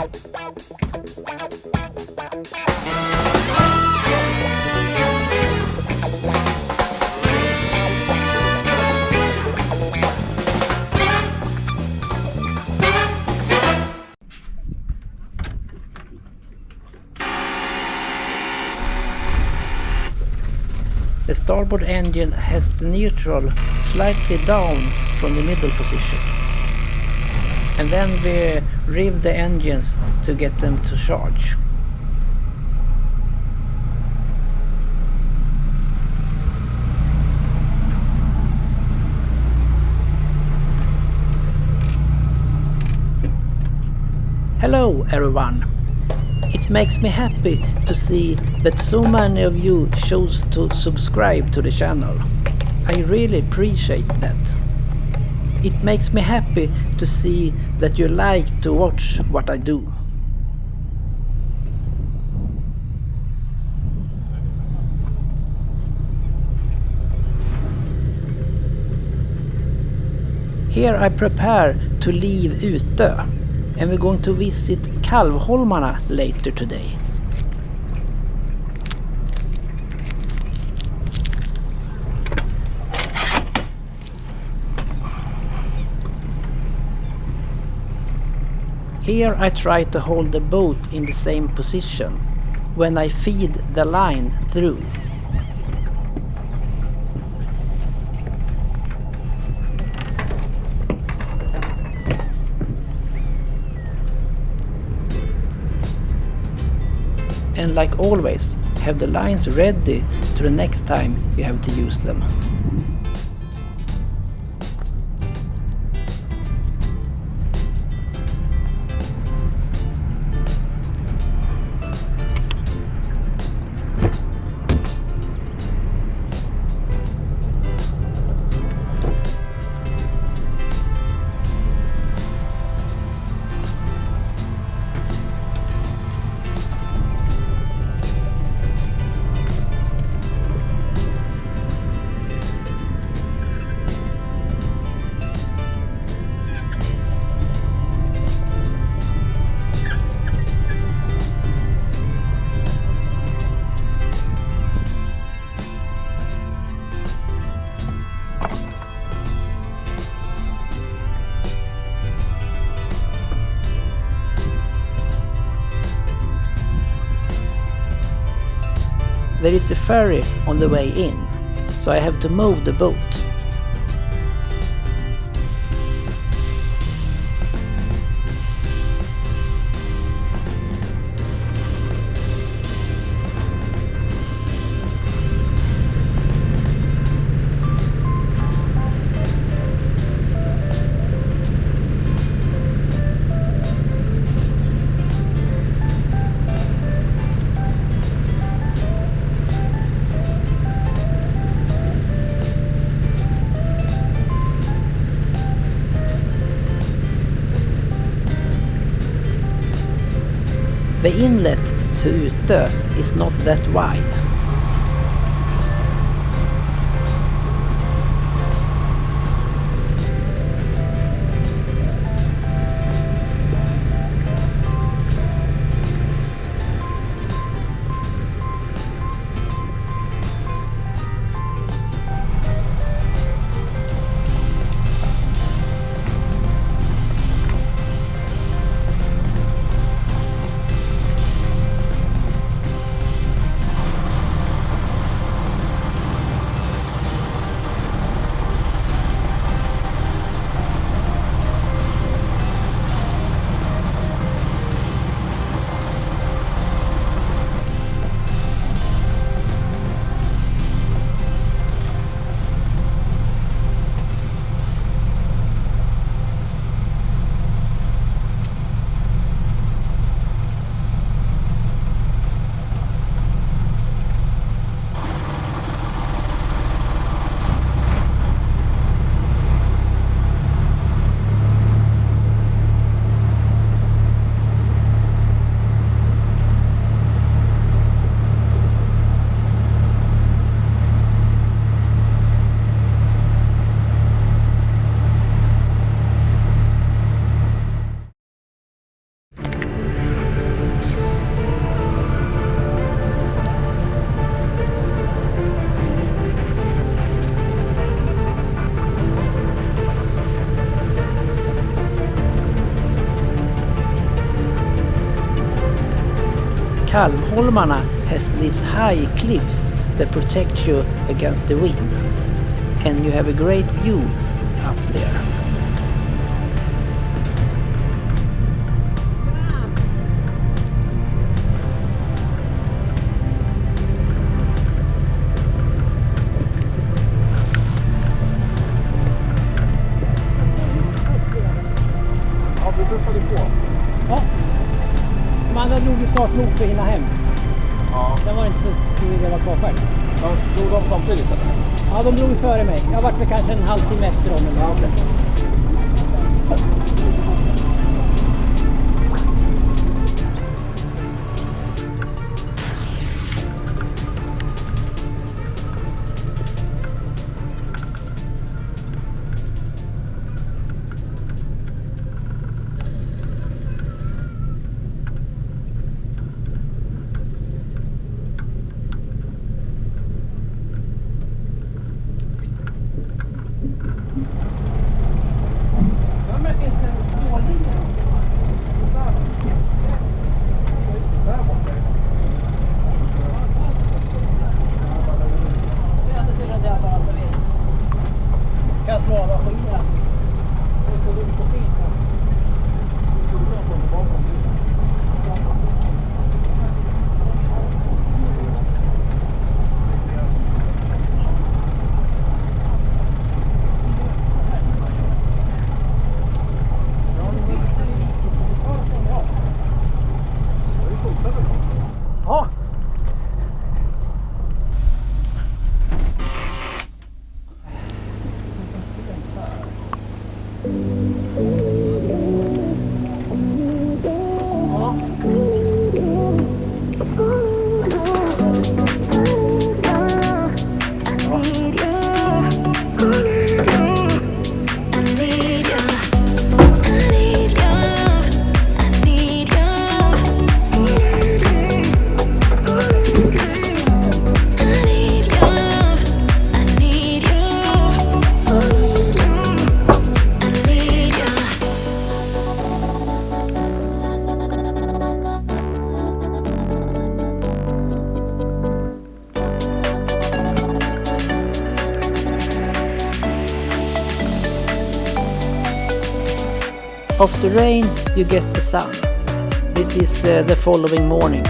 The starboard engine has the neutral slightly down from the middle position. And then we rev the engines to get them to charge. Hello everyone! It makes me happy to see that so many of you chose to subscribe to the channel. I really appreciate that. It makes me happy to see that you like to watch what I do. Here I prepare to leave Utö, and we're going to visit Kalvholmarna later today. Here I try to hold the boat in the same position when I feed the line through. And like always, have the lines ready to the next time you have to use them. There is a ferry on the way in, so I have to move the boat. The inlet to Utö is not that wide. Kalvholmarna has these high cliffs that protect you against the wind, and you have a great view up there. Ja, vi tuffade på. Ja. De andra drog ju snart nog för att hinna hem. Ja. Den var inte så att jag var kvar själv. Drog de samtidigt eller? Ja, de drog före mig. Jag har varit väl kanske en halvtimme efter dem. Eller Ja, okej. Ja, men det finns en stållinje. Där borta. Det är inte till att jag bara serverar. Kan slå av maskinerna. Det är så lugnt och fint. Vi skulle kunna få en bakom bilen. Det är solceller också. Ja. After rain, you get the sun. This is the following morning.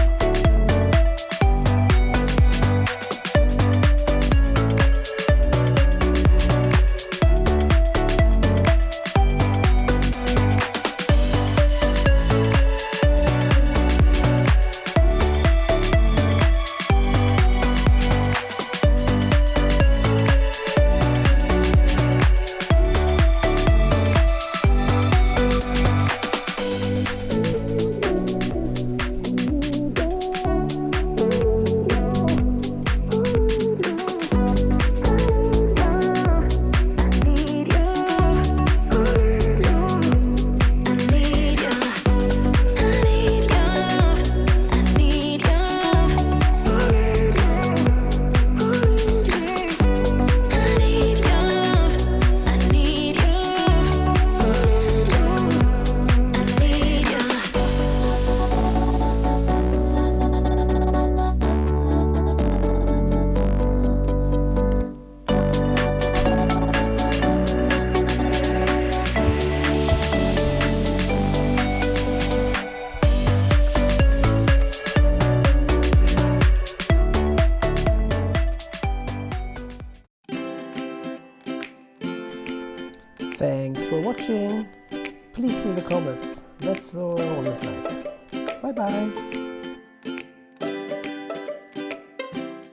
Thanks for watching. Please leave a comment. That's always nice. Bye bye.